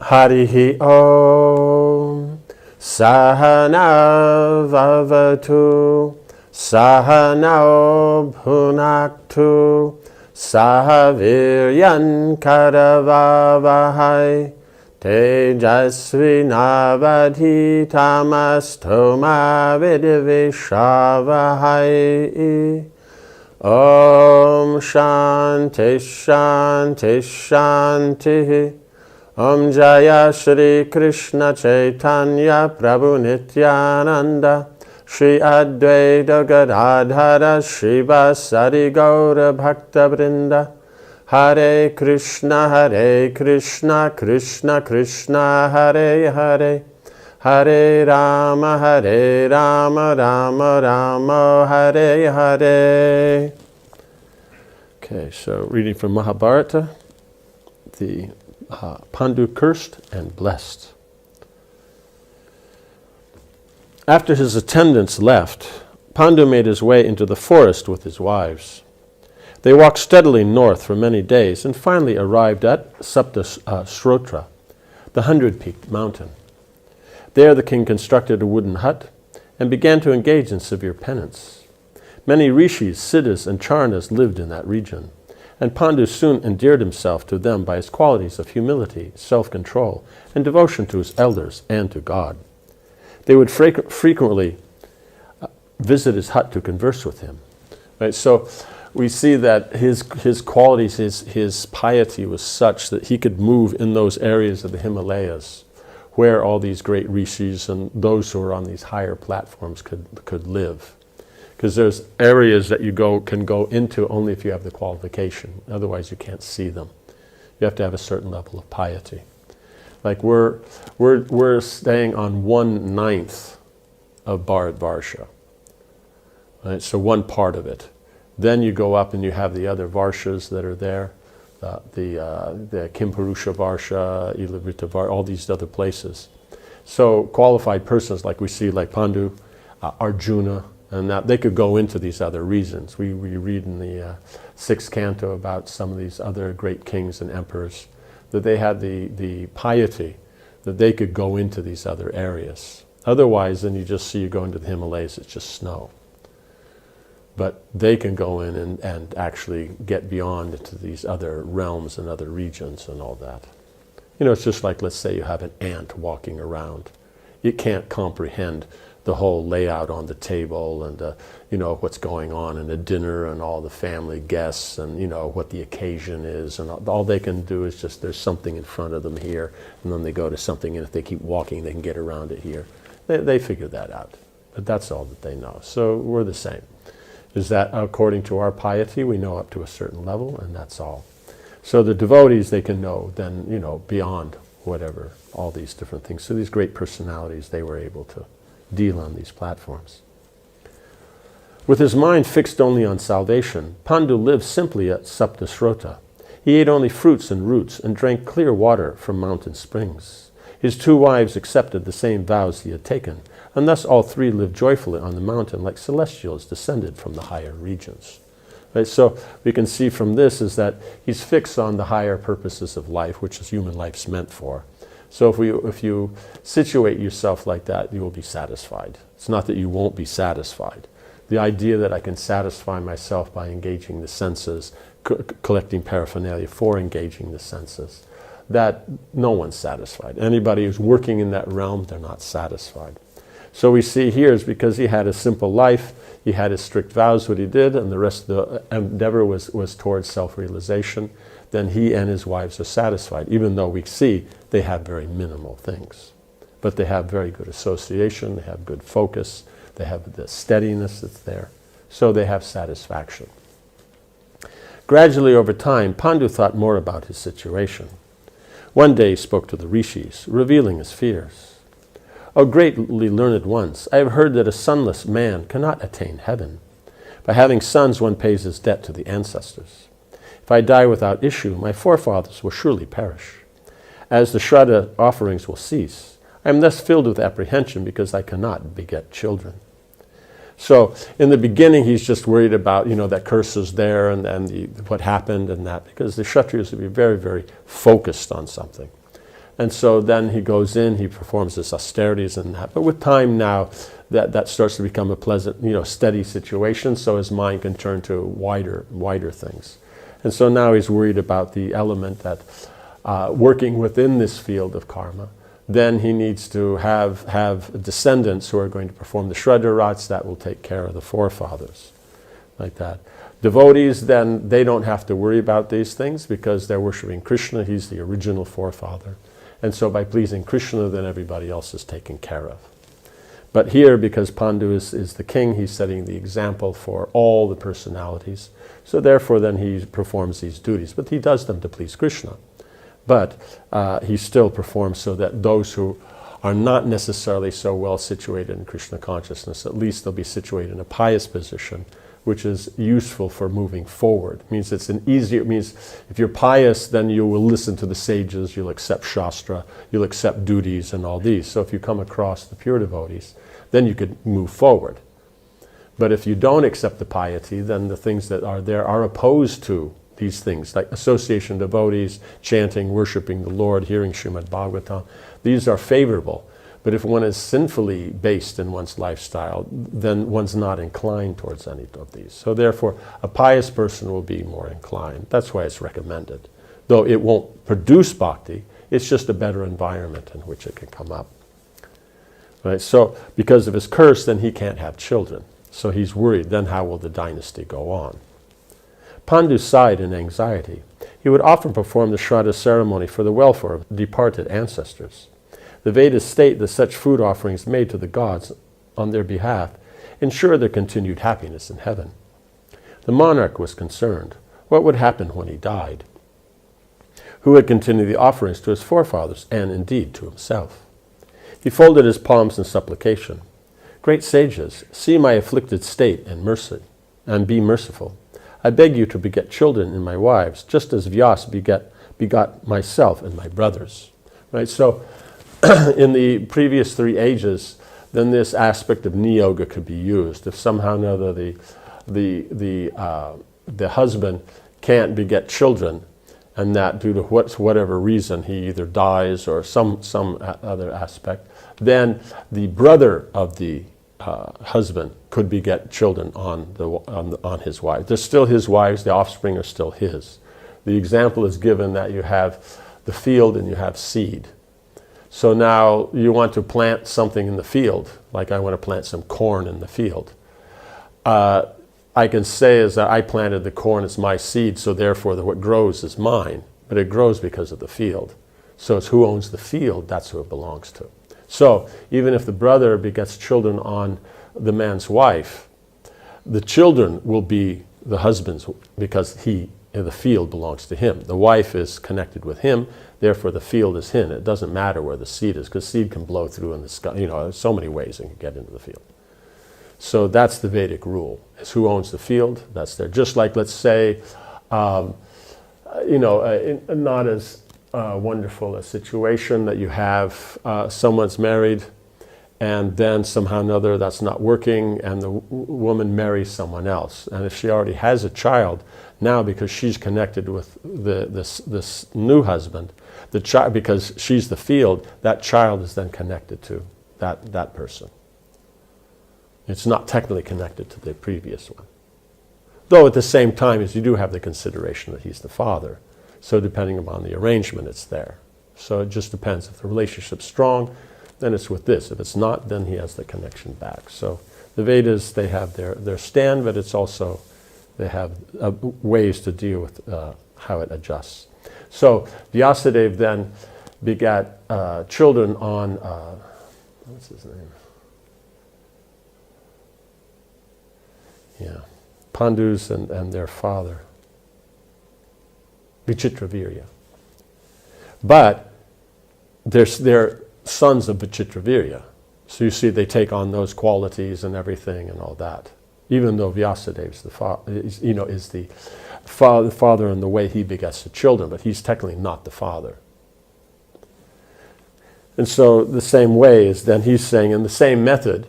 Harihi Om Sahana Vavatu Sahana Bhunaktu Sahaviryan Karavavahai Tejasvi Navadhitamastoma Vidivishavahai. Om Shanti Shanti Shanti. Om Jaya Shri Krishna Chaitanya Prabhu Nityananda Shri Advaita Gadadhara Shivasari Gaura Bhakta Vrinda Hare Krishna Krishna Krishna Hare Hare Hare Rama Rama Rama Hare Hare. Okay, so reading from Mahabharata, the Pandu cursed and blessed. After his attendants left, Pandu made his way into the forest with his wives. They walked steadily north for many days and finally arrived at Srotra, the 100-peaked mountain. There the king constructed a wooden hut and began to engage in severe penance. Many rishis, siddhas, and charnas lived in that region, and Pandu soon endeared himself to them by his qualities of humility, self-control, and devotion to his elders and to God. They would frequently visit his hut to converse with him. Right? So we see that his qualities, his piety was such that he could move in those areas of the Himalayas where all these great rishis and those who are on these higher platforms could live. Because there's areas that you can go into only if you have the qualification. Otherwise you can't see them. You have to have a certain level of piety. Like we're staying on 1/9 of Bharatvarsha. Right? So one part of it. Then you go up and you have the other varshas that are there. The Kimpurusha Varsha, Ilavrita Varsha, all these other places. So qualified persons like we see like Pandu, Arjuna, and that they could go into these other regions. We read in the 6th canto about some of these other great kings and emperors, that they had the piety that they could go into these other areas. Otherwise, then you just see you go into the Himalayas, it's just snow. But they can go in and actually get beyond into these other realms and other regions and all that. You know, it's just like, let's say you have an ant walking around. You can't comprehend the whole layout on the table and, you know, what's going on in the dinner and all the family guests and, you know, what the occasion is. And all they can do is just, there's something in front of them here, and then they go to something, and if they keep walking, they can get around it here. They figure that out. But that's all that they know. So we're the same. Is that according to our piety, we know up to a certain level, and that's all. So the devotees, they can know then, you know, beyond whatever, all these different things. So these great personalities, they were able to deal on these platforms. With his mind fixed only on salvation, Pandu lived simply at Saptasrota. He ate only fruits and roots and drank clear water from mountain springs. His 2 wives accepted the same vows he had taken, and thus all 3 lived joyfully on the mountain like celestials descended from the higher regions. Right? So we can see from this is that he's fixed on the higher purposes of life, which is human life's meant for. So if you situate yourself like that, you will be satisfied. It's not that you won't be satisfied. The idea that I can satisfy myself by engaging the senses, collecting paraphernalia for engaging the senses, that no one's satisfied. Anybody who's working in that realm, they're not satisfied. So we see here is because he had a simple life, he had his strict vows, what he did, and the rest of the endeavor was towards self-realization, then he and his wives are satisfied, even though we see they have very minimal things. But they have very good association, they have good focus, they have the steadiness that's there, so they have satisfaction. Gradually over time, Pandu thought more about his situation. One day he spoke to the rishis, revealing his fears. O greatly learned ones, I have heard that a sonless man cannot attain heaven. By having sons, one pays his debt to the ancestors. If I die without issue, my forefathers will surely perish. As the Shraddha offerings will cease, I am thus filled with apprehension because I cannot beget children. So in the beginning, he's just worried about, that curse is there and what happened and that, because the Kshatriyas would be very, very focused on something. And so then he goes in, he performs his austerities and that. But with time now, that starts to become a pleasant, steady situation, so his mind can turn to wider things. And so now he's worried about the element that working within this field of karma. Then he needs to have descendants who are going to perform the Shraddha that will take care of the forefathers, like that. Devotees, then, they don't have to worry about these things because they're worshiping Krishna. He's the original forefather. And so by pleasing Krishna, then everybody else is taken care of. But here, because Pandu is the king, he's setting the example for all the personalities. So therefore, then he performs these duties. But he does them to please Krishna. But he still performs so that those who are not necessarily so well situated in Krishna consciousness, at least they'll be situated in a pious position, which is useful for moving forward. It means if you're pious, then you will listen to the sages, you'll accept Shastra, you'll accept duties and all these. So if you come across the pure devotees, then you could move forward. But if you don't accept the piety, then the things that are there are opposed to these things, like association devotees, chanting, worshiping the Lord, hearing Srimad Bhagavatam. These are favorable. But if one is sinfully based in one's lifestyle, then one's not inclined towards any of these. So therefore, a pious person will be more inclined. That's why it's recommended. Though it won't produce bhakti, it's just a better environment in which it can come up. Right? So because of his curse, then he can't have children. So he's worried, then how will the dynasty go on? Pandu sighed in anxiety. He would often perform the Shraddha ceremony for the welfare of departed ancestors. The Vedas state that such food offerings made to the gods on their behalf ensure their continued happiness in heaven. The monarch was concerned. What would happen when he died? Who would continue the offerings to his forefathers and indeed to himself? He folded his palms in supplication. Great sages, see my afflicted state and mercy, and be merciful. I beg you to beget children in my wives, just as Vyas begot myself and my brothers. Right? So in the previous 3 ages, then this aspect of niyoga could be used. If somehow or another the husband can't beget children, and that due to whatever reason he either dies or some other aspect, then the brother of the husband could beget children on his wife. They're still his wives. The offspring are still his. The example is given that you have the field and you have seed. So now you want to plant something in the field, like I want to plant some corn in the field. I can say is that I planted the corn, it's my seed, so therefore what grows is mine. But it grows because of the field. So it's who owns the field, that's who it belongs to. So even if the brother begets children on the man's wife, the children will be the husband's because the field belongs to him. The wife is connected with him, therefore the field is his. It doesn't matter where the seed is, because seed can blow through in the sky. There's so many ways it can get into the field. So that's the Vedic rule, is who owns the field, that's there. Just like, let's say, not as wonderful a situation that you have someone's married, and then somehow or another that's not working, and the woman marries someone else. And if she already has a child, now because she's connected with this new husband, the child, because she's the field, that child is then connected to that person. It's not technically connected to the previous one. Though at the same time, as you do have the consideration that he's the father. So depending upon the arrangement, it's there. So it just depends. If the relationship's strong, then it's with this. If it's not, then he has the connection back. So the Vedas, they have their stand, but it's also, they have ways to deal with how it adjusts. So Vyasadeva then begat children on, what's his name? Yeah, Pandus and their father, Vichitravirya. But they're sons of Vichitravirya. So you see they take on those qualities and everything and all that. Even though Vyasadeva is the father in the way he begets the children, but he's technically not the father. And so the same way is then he's saying in the same method,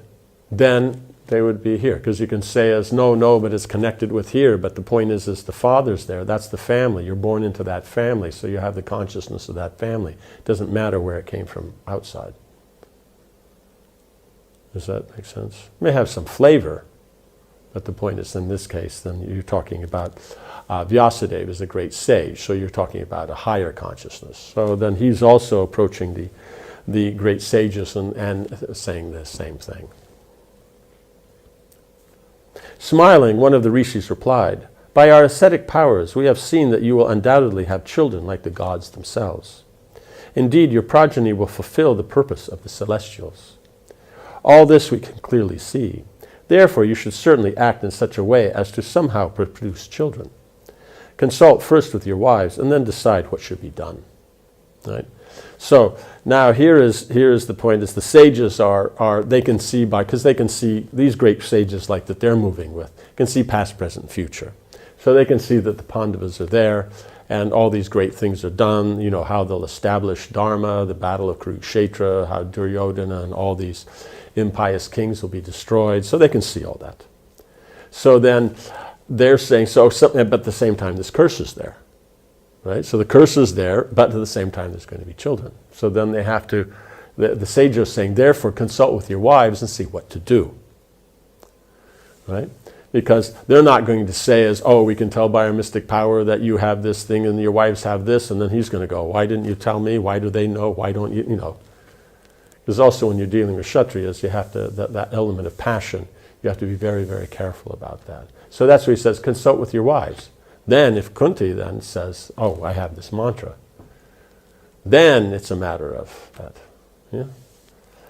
then They would be here. Because you can say as no, but it's connected with here. But the point is the father's there. That's the family. You're born into that family, so you have the consciousness of that family. It doesn't matter where it came from outside. Does that make sense? It may have some flavor, but the point is, in this case, then you're talking about Vyasadeva is a great sage, so you're talking about a higher consciousness. So then he's also approaching the great sages and saying the same thing. Smiling, one of the rishis replied, "By our ascetic powers, we have seen that you will undoubtedly have children like the gods themselves. Indeed, your progeny will fulfill the purpose of the celestials. All this we can clearly see. Therefore, you should certainly act in such a way as to somehow produce children. Consult first with your wives and then decide what should be done." Right? So now here is the point: is the sages are they can see because they can see these great sages like that they're moving with can see past, present, future. So they can see that the Pandavas are there and all these great things are done. You know how they'll establish Dharma, the battle of Kurukshetra, how Duryodhana and all these impious kings will be destroyed. So they can see all that. So then they're saying but at the same time this curse is there. Right? So the curse is there, but at the same time there's going to be children. So then they have to, the sage is saying, therefore consult with your wives and see what to do. Right? Because they're not going to say we can tell by our mystic power that you have this thing and your wives have this, and then he's going to go, why didn't you tell me? Why do they know? Why don't you, Because also when you're dealing with Kshatriyas, you have to, that element of passion, you have to be very, very careful about that. So that's where he says, consult with your wives. Then if Kunti then says, I have this mantra, then it's a matter of that. Yeah?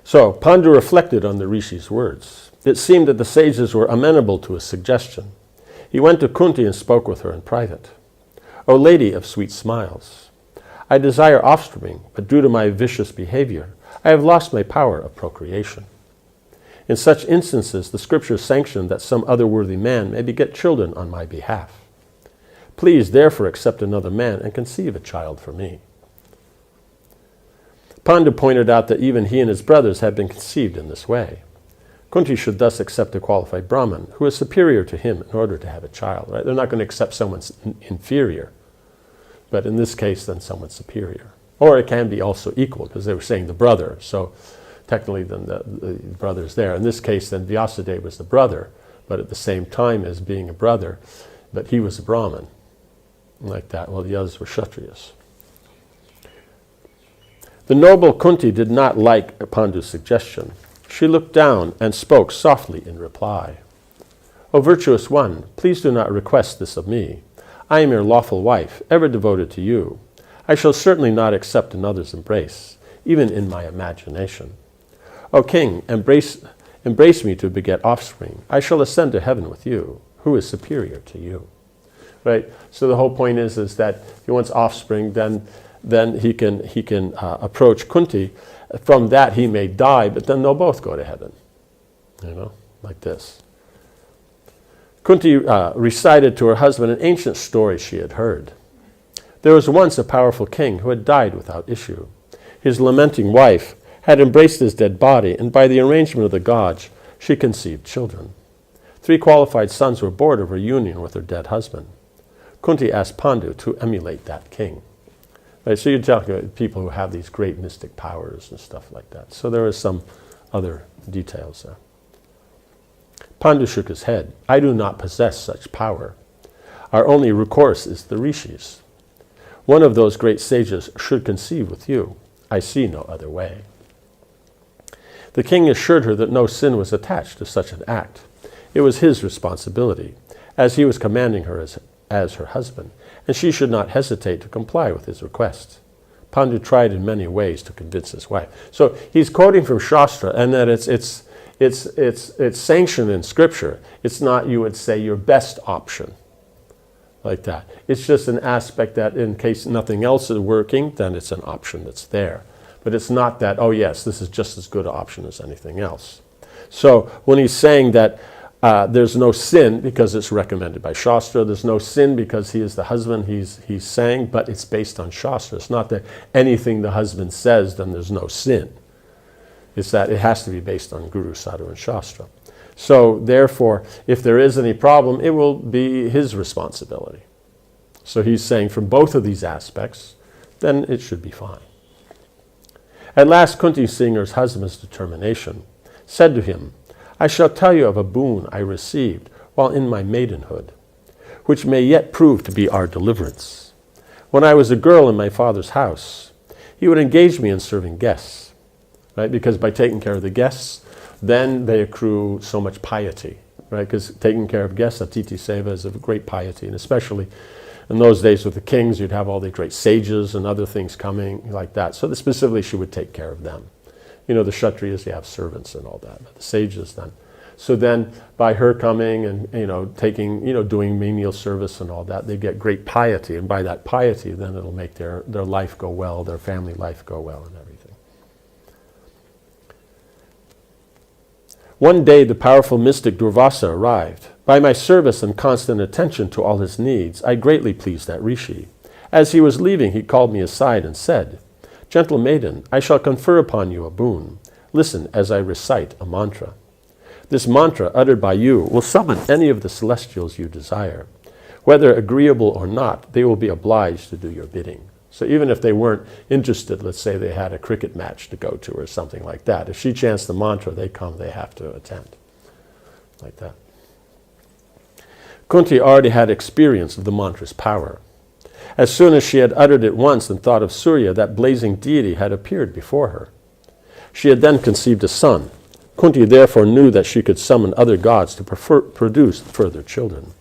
So Pandu reflected on the rishi's words. It seemed that the sages were amenable to his suggestion. He went to Kunti and spoke with her in private. "O lady of sweet smiles, I desire offspring, but due to my vicious behavior, I have lost my power of procreation. In such instances, the scriptures sanction that some other worthy man may beget children on my behalf. Please, therefore, accept another man and conceive a child for me." Pandu pointed out that even he and his brothers had been conceived in this way. Kunti should thus accept a qualified Brahmin who is superior to him in order to have a child. Right? They're not going to accept someone inferior, but in this case, then someone superior. Or it can be also equal, because they were saying the brother, so technically then the brother's there. In this case, then Vyasadeva was the brother, but at the same time as being a brother, but he was a Brahmin. Like that, while the others were Kshatriyas. The noble Kunti did not like Pandu's suggestion. She looked down and spoke softly in reply. "O virtuous one, please do not request this of me. I am your lawful wife, ever devoted to you. I shall certainly not accept another's embrace, even in my imagination. O king, embrace me to beget offspring. I shall ascend to heaven with you. Who is superior to you?" Right. So the whole point is that if he wants offspring, then he can approach Kunti. From that he may die, but then they'll both go to heaven. Like this. Kunti recited to her husband an ancient story she had heard. There was once a powerful king who had died without issue. His lamenting wife had embraced his dead body, and by the arrangement of the gods, she conceived children. 3 qualified sons were born of her union with her dead husband. Kunti asked Pandu to emulate that king. Right, so you're talking about people who have these great mystic powers and stuff like that. So there are some other details there. Pandu shook his head. "I do not possess such power. Our only recourse is the rishis. One of those great sages should conceive with you. I see no other way." The king assured her that no sin was attached to such an act. It was his responsibility, as he was commanding her as her husband, and she should not hesitate to comply with his request. Pandu tried in many ways to convince his wife. So he's quoting from Shastra, and that it's sanctioned in Scripture. It's not, you would say, your best option, like that. It's just an aspect that in case nothing else is working, then it's an option that's there. But it's not that, yes, this is just as good an option as anything else. So when he's saying that there's no sin because it's recommended by Shastra. There's no sin because he is the husband, he's saying, but it's based on Shastra. It's not that anything the husband says, then there's no sin. It's that it has to be based on Guru, Sadhu, and Shastra. So therefore, if there is any problem, it will be his responsibility. So he's saying from both of these aspects, then it should be fine. At last, Kunti, seeing her husband's determination, said to him, I shall tell you of a boon I received while in my maidenhood, which may yet prove to be our deliverance. When I was a girl in my father's house, he would engage me in serving guests, right? Because by taking care of the guests, then they accrue so much piety, right? Because taking care of guests, Atiti Seva, is of great piety, and especially in those days with the kings, you'd have all the great sages and other things coming like that. So specifically, she would take care of them. You know, the Kshatriyas, they have servants and all that, but the sages then. So then, by her coming and, taking, doing menial service and all that, they get great piety. And by that piety, then it'll make their life go well, their family life go well and everything. One day, the powerful mystic Durvasa arrived. By my service and constant attention to all his needs, I greatly pleased that rishi. As he was leaving, he called me aside and said, Gentle maiden, I shall confer upon you a boon. Listen as I recite a mantra. This mantra, uttered by you, will summon any of the celestials you desire. Whether agreeable or not, they will be obliged to do your bidding. So even if they weren't interested, let's say they had a cricket match to go to or something like that, if she chants the mantra, they come, they have to attend. Like that. Kunti already had experience of the mantra's power. As soon as she had uttered it once and thought of Surya, that blazing deity had appeared before her. She had then conceived a son. Kunti therefore knew that she could summon other gods to produce further children.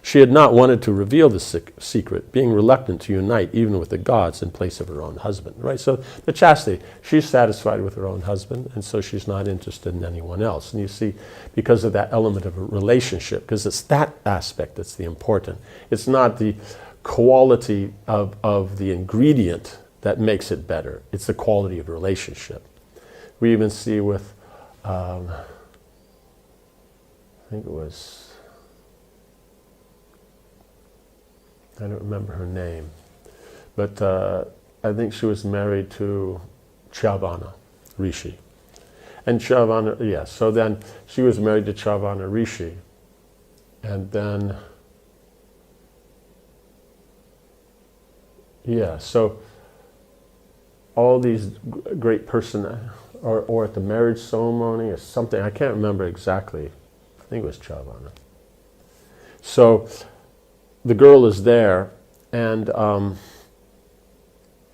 She had not wanted to reveal the secret, being reluctant to unite even with the gods in place of her own husband. Right? So the chastity, she's satisfied with her own husband, and so she's not interested in anyone else. And you see, because of that element of a relationship, because it's that aspect that's the important. It's not the quality of the ingredient that makes it better. It's the quality of relationship. We even see with I think it was, I don't remember her name, but I think she was married to Chavana Rishi. And Chavana, so then she was married to Chavana Rishi. And then, so all these great or at the marriage ceremony or something, I can't remember exactly. I think it was Chavana. So the girl is there, and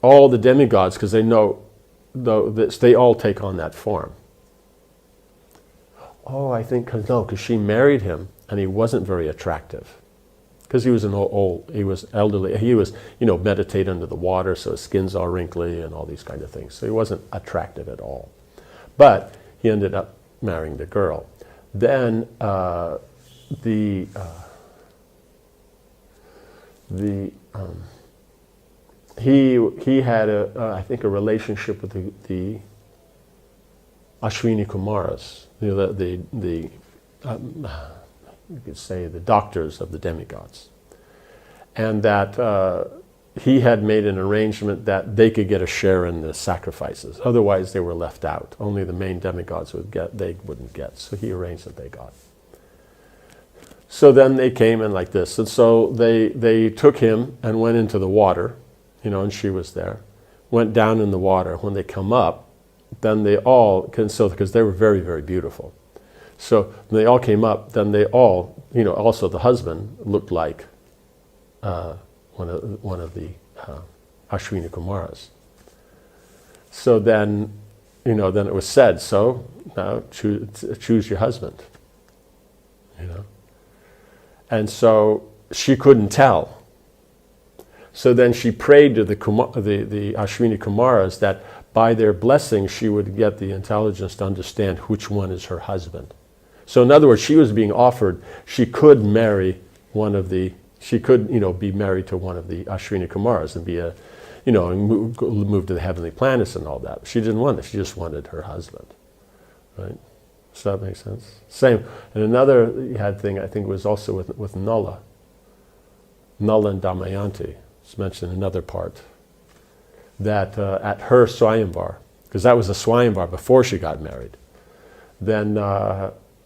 all the demigods, because they know, they all take on that form. Oh, I think, because she married him, and he wasn't very attractive. Because he was he was elderly. He was, meditate under the water, so his skin's all wrinkly and all these kind of things. So he wasn't attractive at all. But he ended up marrying the girl. Then he had I think a relationship with the Ashwini Kumaras, you could say the doctors of the demigods, and that he had made an arrangement that they could get a share in the sacrifices. Otherwise, they were left out. Only the main demigods they wouldn't get. So he arranged that they got. So then they came in like this. And so they took him and went into the water, and she was there. Went down in the water. When they come up, then they all, because they were very, very beautiful. So when they all came up, then they all, also the husband looked like one of the Ashwini Kumaras. So then, then it was said, so now choose your husband. And so she couldn't tell. So then she prayed to the Ashwini Kumaras that by their blessing she would get the intelligence to understand which one is her husband. So in other words, she was being offered, she could marry be married to one of the Ashwini Kumaras and be and move to the heavenly planets and all that. She didn't want it. She just wanted her husband, right? Does that make sense? Same. And another thing, I think, was also with Nala. Nala and Damayanti. It's mentioned in another part. That at her Swayamvar, because that was a Swayamvar before she got married, then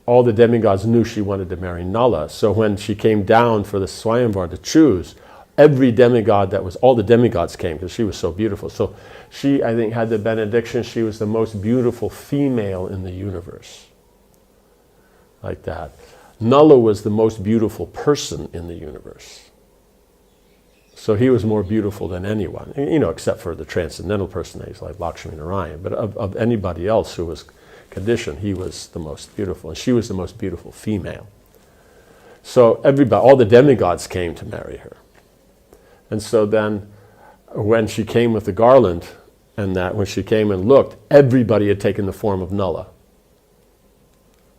all the demigods knew she wanted to marry Nala. So when she came down for the Swayamvar to choose, every demigod all the demigods came because she was so beautiful. So she, I think, had the benediction. She was the most beautiful female in the universe. Like that. Nala was the most beautiful person in the universe. So he was more beautiful than anyone, except for the transcendental personages like Lakshmi Narayan. But of anybody else who was conditioned, he was the most beautiful. And she was the most beautiful female. So all the demigods came to marry her. And so then when she came with the garland, and that when she came and looked, everybody had taken the form of Nala.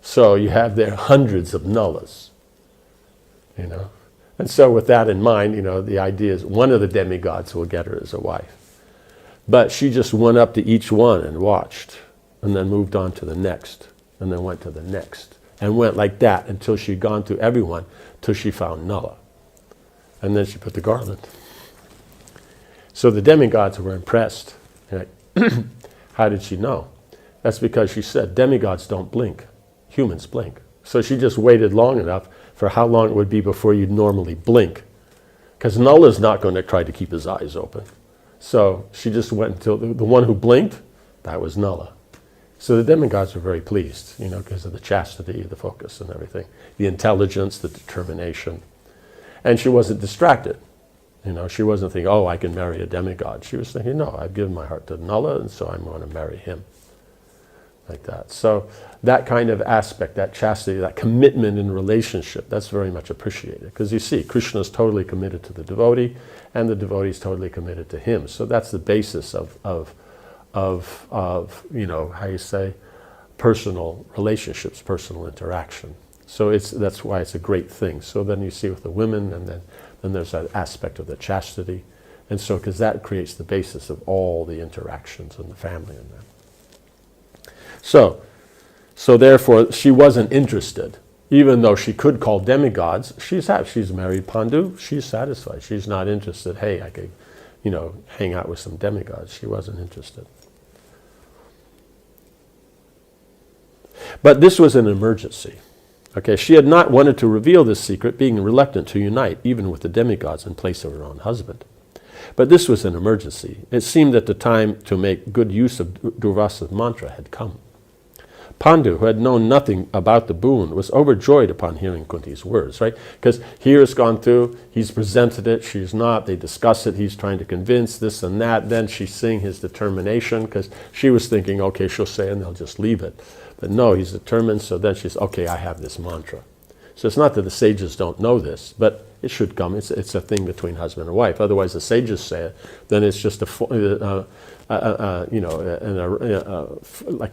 So you have there hundreds of Nalas, And so with that in mind, the idea is one of the demigods will get her as a wife. But she just went up to each one and watched, and then moved on to the next, and then went to the next, and went like that until she'd gone through everyone, till she found Nala. And then she put the garland. So the demigods were impressed. How did she know? That's because she said, demigods don't blink. Humans blink. So she just waited long enough for how long it would be before you'd normally blink. Because Nala's not going to try to keep his eyes open. So she just went until the one who blinked, that was Nala. So the demigods were very pleased, because of the chastity, the focus and everything, the intelligence, the determination. And she wasn't distracted. She wasn't thinking, oh, I can marry a demigod. She was thinking, no, I've given my heart to Nala, and so I'm going to marry him. Like that. So that kind of aspect, that chastity, that commitment in relationship, that's very much appreciated. Because you see, Krishna is totally committed to the devotee, and the devotee is totally committed to him. So that's the basis of how you say, personal relationships, personal interaction. So that's why it's a great thing. So then you see with the women, and then there's that aspect of the chastity. And so, because that creates the basis of all the interactions in the family and that. So therefore, she wasn't interested. Even though she could call demigods, she's married Pandu, she's satisfied. She's not interested, hey, I could, hang out with some demigods. She wasn't interested. But this was an emergency. Okay, she had not wanted to reveal this secret, being reluctant to unite, even with the demigods, in place of her own husband. But this was an emergency. It seemed that the time to make good use of Durvasa's mantra had come. Pandu, who had known nothing about the boon, was overjoyed upon hearing Kunti's words, right? Because here it's gone through, he's presented it, she's not, they discuss it, he's trying to convince this and that, then she's seeing his determination, because she was thinking, okay, she'll say and they'll just leave it. But no, he's determined, so then she's, okay, I have this mantra. So it's not that the sages don't know this, but it should come. It's a thing between husband and wife. Otherwise, the sages say it, then it's just like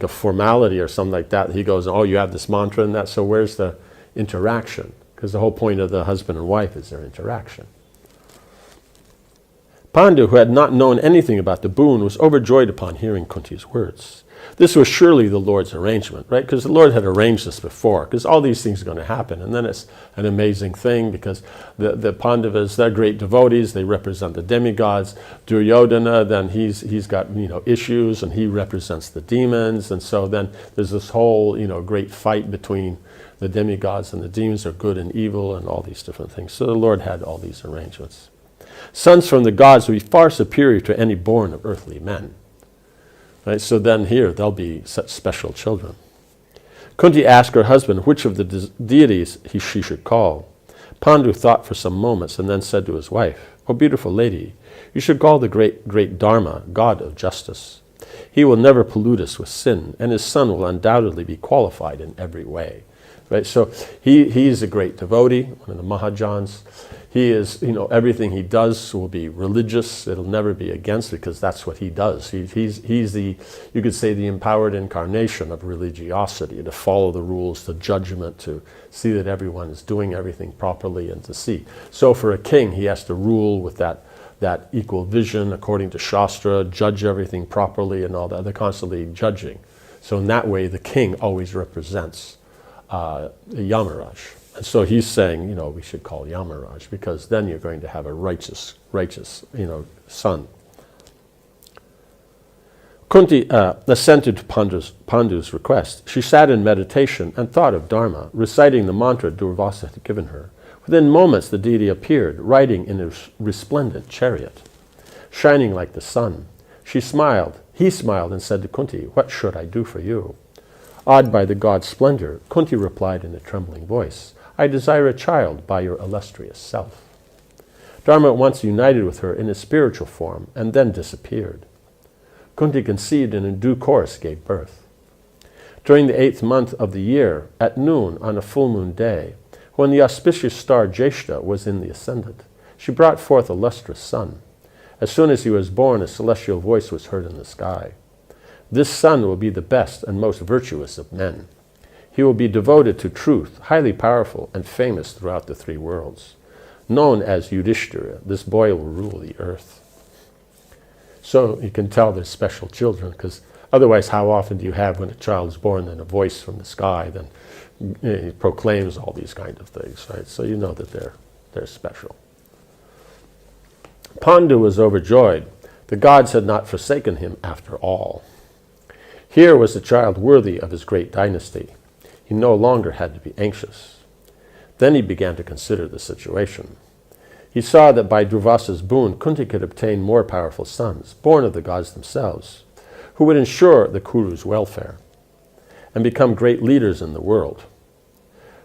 a formality or something like that. He goes, oh, you have this mantra and that, so where's the interaction? Because the whole point of the husband and wife is their interaction. Pandu, who had not known anything about the boon, was overjoyed upon hearing Kunti's words. This was surely the Lord's arrangement, right? Because the Lord had arranged this before, because all these things are going to happen. And then it's an amazing thing, because the Pandavas, they're great devotees, they represent the demigods. Duryodhana, then he's got, issues, and he represents the demons. And so then there's this whole, great fight between the demigods and the demons, are good and evil, and all these different things. So the Lord had all these arrangements. Sons from the gods will be far superior to any born of earthly men. Right? So then here, they'll be such special children. Kunti asked her husband which of the deities she should call. Pandu thought for some moments and then said to his wife, "O beautiful lady, you should call the great Dharma, God of justice. He will never pollute us with sin, and his son will undoubtedly be qualified in every way." Right? So he's a great devotee, one of the Mahajans. He is, everything he does will be religious. It'll never be against, because that's what he does. He's the, you could say, the empowered incarnation of religiosity, to follow the rules, the judgment, to see that everyone is doing everything properly, and to see. So for a king, he has to rule with that equal vision according to Shastra, judge everything properly and all that. They're constantly judging. So in that way, the king always represents Yamaraj. And so he's saying, we should call Yamaraj, because then you're going to have a righteous, son. Kunti assented to Pandu's request. She sat in meditation and thought of Dharma, reciting the mantra Durvasa had given her. Within moments, the deity appeared, riding in a resplendent chariot, shining like the sun. He smiled and said to Kunti, "What should I do for you?" Awed by the god's splendor, Kunti replied in a trembling voice, "I desire a child by your illustrious self." Dharma at once united with her in a spiritual form and then disappeared. Kunti conceived and in due course gave birth. During the 8th month of the year, at noon on a full moon day, when the auspicious star Jeshta was in the ascendant, she brought forth a lustrous son. As soon as he was born, a celestial voice was heard in the sky. "This son will be the best and most virtuous of men. He will be devoted to truth, highly powerful, and famous throughout the 3 worlds. Known as Yudhishthira, this boy will rule the earth." So you can tell they're special children, because otherwise how often do you have when a child is born and a voice from the sky then he proclaims all these kind of things, right? So you know that they're special. Pandu was overjoyed. The gods had not forsaken him after all. Here was a child worthy of his great dynasty. He no longer had to be anxious. Then he began to consider the situation. He saw that by Durvasa's boon, Kunti could obtain more powerful sons, born of the gods themselves, who would ensure the Kuru's welfare and become great leaders in the world.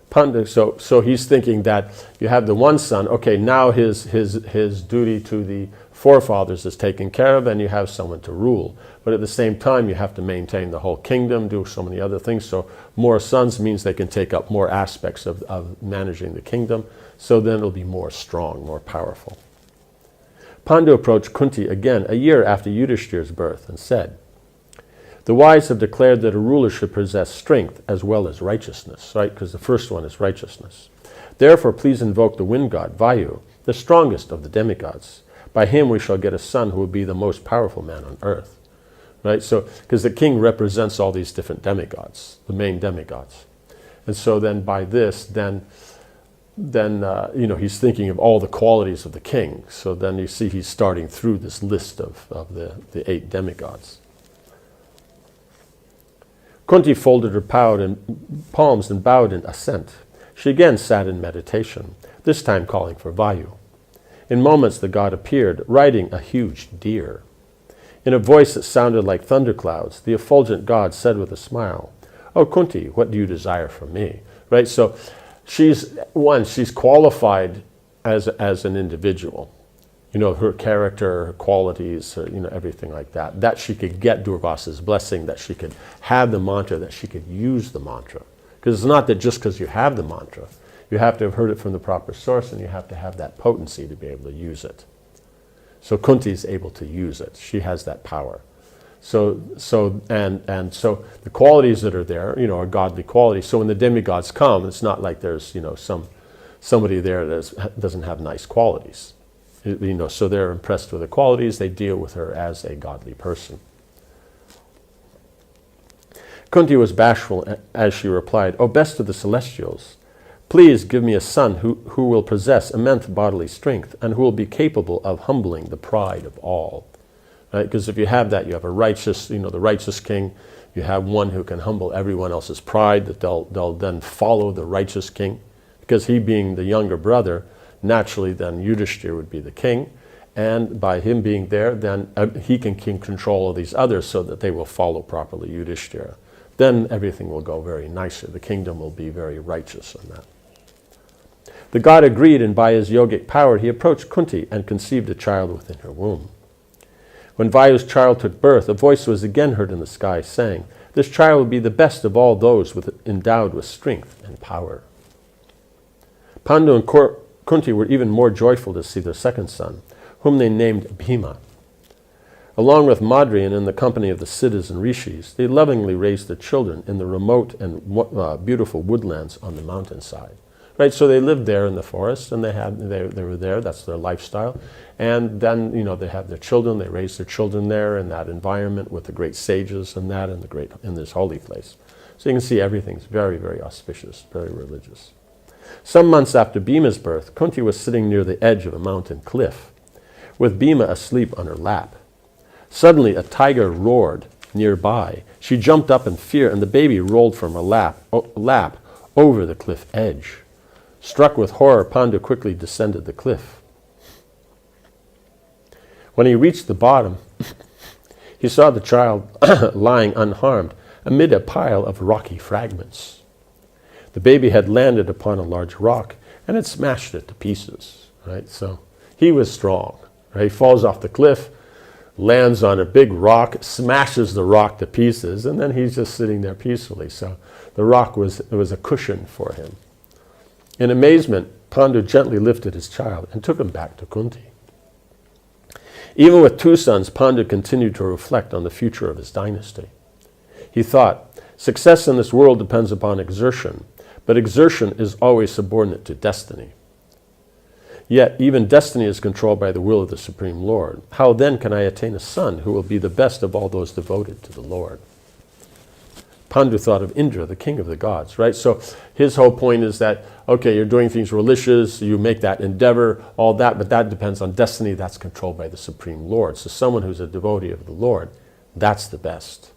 Pandu, so he's thinking that you have the one son, okay, now his duty to the forefathers is taken care of, and you have someone to rule. But at the same time, you have to maintain the whole kingdom, do so many other things. So more sons means they can take up more aspects of managing the kingdom. So then it'll be more strong, more powerful. Pandu approached Kunti again a year after Yudhishthira's birth and said, "The wise have declared that a ruler should possess strength as well as righteousness," right? Because the first one is righteousness. "Therefore, please invoke the wind god, Vayu, the strongest of the demigods. By him we shall get a son who will be the most powerful man on earth." Right? So, because the king represents all these different demigods, the main demigods. And so then by this, then he's thinking of all the qualities of the king. So then you see he's starting through this list of the 8 demigods. Kunti folded her palms and bowed in assent. She again sat in meditation, this time calling for Vayu. In moments the god appeared, riding a huge deer. In a voice that sounded like thunderclouds, the effulgent god said with a smile, "Oh Kunti, what do you desire from me?" Right? So she's qualified as an individual. You know, her character, her qualities, everything like that. That she could get Durvasa's blessing, that she could have the mantra, that she could use the mantra. Because it's not that just because you have the mantra, you have to have heard it from the proper source, and you have to have that potency to be able to use it. So Kunti is able to use it. She has that power. So the qualities that are there, are godly qualities. So when the demigods come, it's not like there's somebody there that doesn't have nice qualities. So they're impressed with the qualities. They deal with her as a godly person. Kunti was bashful as she replied, "O best of the celestials, please give me a son who will possess immense bodily strength and who will be capable of humbling the pride of all." Right? Because if you have that, you have a righteous, the righteous king. You have one who can humble everyone else's pride, that they'll then follow the righteous king. Because he being the younger brother, naturally then Yudhishthira would be the king. And by him being there, then he can control all these others so that they will follow properly Yudhishthira. Then everything will go very nicely. The kingdom will be very righteous in that. The god agreed, and by his yogic power he approached Kunti and conceived a child within her womb. When Vayu's child took birth, a voice was again heard in the sky saying, "This child will be the best of all those endowed with strength and power." Pandu and Kunti were even more joyful to see their second son, whom they named Bhima. Along with Madri and in the company of the Siddhas and Rishis, they lovingly raised their children in the remote and beautiful woodlands on the mountainside. Right, so they lived there in the forest, and they were there. That's their lifestyle, and then they have their children. They raise their children there in that environment with the great sages and that in this holy place. So you can see everything's very, very auspicious, very religious. Some months after Bhima's birth, Kunti was sitting near the edge of a mountain cliff, with Bhima asleep on her lap. Suddenly, a tiger roared nearby. She jumped up in fear, and the baby rolled from her lap over the cliff edge. Struck with horror, Pandu quickly descended the cliff. When he reached the bottom, he saw the child lying unharmed amid a pile of rocky fragments. The baby had landed upon a large rock and had smashed it to pieces. Right? So he was strong. Right? He falls off the cliff, lands on a big rock, smashes the rock to pieces, and then he's just sitting there peacefully. So the rock was a cushion for him. In amazement, Pandu gently lifted his child and took him back to Kunti. Even with two sons, Pandu continued to reflect on the future of his dynasty. He thought, success in this world depends upon exertion, but exertion is always subordinate to destiny. Yet, even destiny is controlled by the will of the Supreme Lord. How then can I attain a son who will be the best of all those devoted to the Lord? Pandu thought of Indra, the king of the gods, right? So his whole point is that, okay, you're doing things religious, you make that endeavor, all that, but that depends on destiny. That's controlled by the Supreme Lord. So someone who's a devotee of the Lord, that's the best.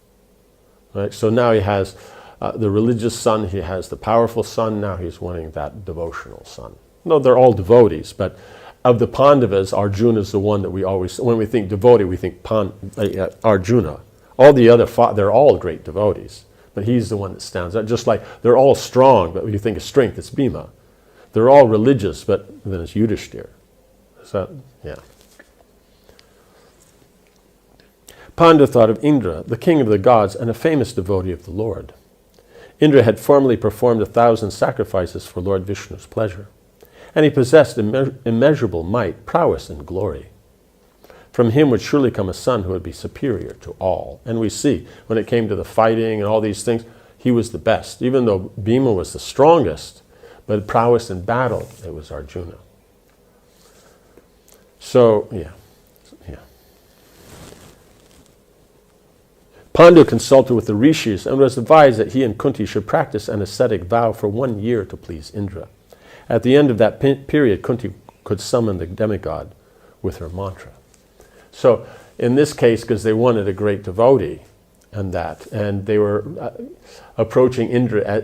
Right? So now he has the religious son, he has the powerful son, now he's wanting that devotional son. No, they're all devotees, but of the Pandavas, Arjuna is the one that we always, when we think devotee, we think Arjuna. All the other, they're all great devotees, but he's the one that stands out. Just like they're all strong, but when you think of strength, it's Bhima. They're all religious, but then it's Yudhishthira. So, yeah. Pandu thought of Indra, the king of the gods and a famous devotee of the Lord. Indra had formerly performed 1,000 sacrifices for Lord Vishnu's pleasure, and he possessed immeasurable might, prowess, and glory. From him would surely come a son who would be superior to all. And we see, when it came to the fighting and all these things, he was the best. Even though Bhima was the strongest, but prowess in battle, it was Arjuna. So, yeah. Pandu consulted with the rishis and was advised that he and Kunti should practice an ascetic vow for 1 year to please Indra. At the end of that period, Kunti could summon the demigod with her mantra. So in this case, because they wanted a great devotee, and they were approaching Indra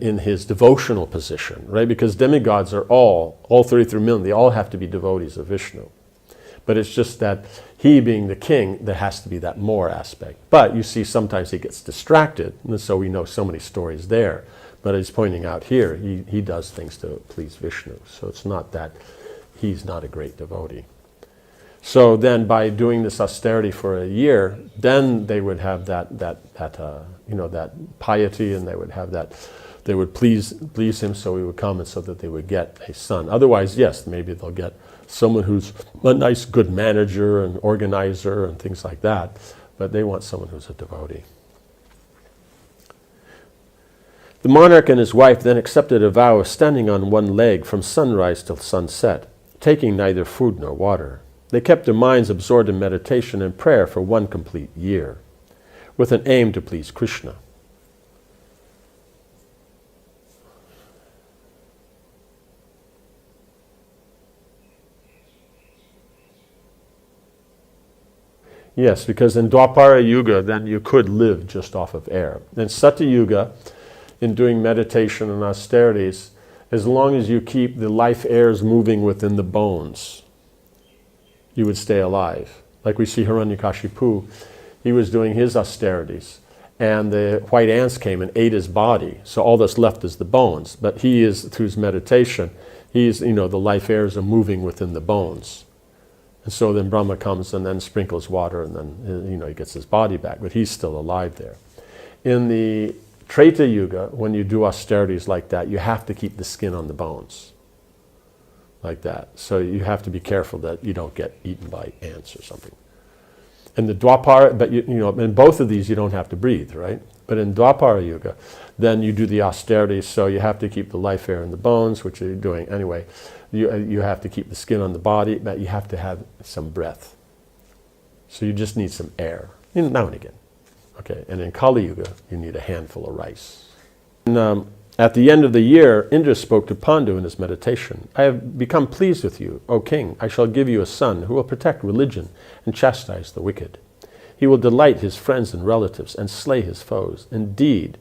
in his devotional position, right? Because demigods are all 33 million, they all have to be devotees of Vishnu. But it's just that he being the king, there has to be that more aspect. But you see sometimes he gets distracted, and so we know so many stories there. But as pointing out here, he does things to please Vishnu. So it's not that he's not a great devotee. So then by doing this austerity for a year, then they would have that piety, and they would have that, they would please him, so he would come, and so that they would get a son. Otherwise, yes, maybe they'll get someone who's a nice, good manager and organizer and things like that, but they want someone who's a devotee. The monarch and his wife then accepted a vow of standing on one leg from sunrise till sunset, taking neither food nor water. They kept their minds absorbed in meditation and prayer for 1 complete year, with an aim to please Krishna. Yes, because in Dwapara Yuga, then you could live just off of air. In Satya Yuga, in doing meditation and austerities, as long as you keep the life airs moving within the bones, you would stay alive. Like we see Hiranyakashipu, he was doing his austerities, and the white ants came and ate his body, so all that's left is the bones. But he is, through his meditation, the life airs are moving within the bones. And so then Brahma comes and then sprinkles water, and then he gets his body back, but he's still alive there. In the Treta Yuga, when you do austerities like that, you have to keep the skin on the bones, like that. So you have to be careful that you don't get eaten by ants or something. In the Dwapara, but in both of these you don't have to breathe, right? But in Dwapara Yuga, then you do the austerities, so you have to keep the life air in the bones, which you're doing anyway. You have to keep the skin on the body, but you have to have some breath. So you just need some air, now and again. Okay, and in Kali Yuga, you need a handful of rice. And, at the end of the year, Indra spoke to Pandu in his meditation. I have become pleased with you, O king. I shall give you a son who will protect religion and chastise the wicked. He will delight his friends and relatives and slay his foes. Indeed,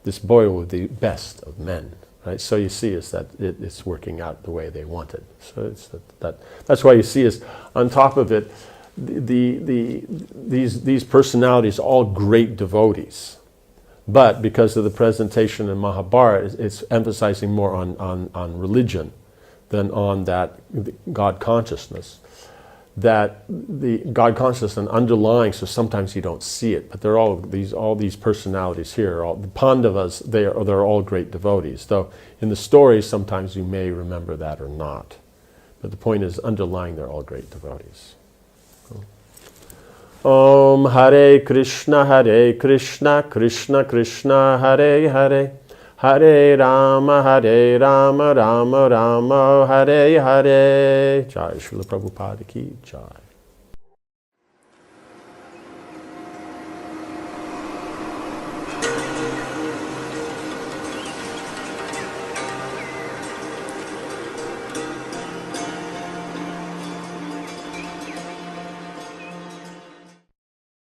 this boy will be the best of men. Right? So you see is that it's working out the way they wanted. So it's that's why you see is on top of it, these personalities, all great devotees. But because of the presentation in Mahabharata, it's emphasizing more on religion than on that God consciousness. That the God consciousness and underlying, so sometimes you don't see it, but they're all these personalities here. All the Pandavas, they're all great devotees. Though in the stories, sometimes you may remember that or not. But the point is, underlying, they're all great devotees. Om Hare Krishna, Krishna Krishna, Hare Hare, Hare Rama, Rama Rama, Hare Hare. Jai Srila Prabhupada ki Jai.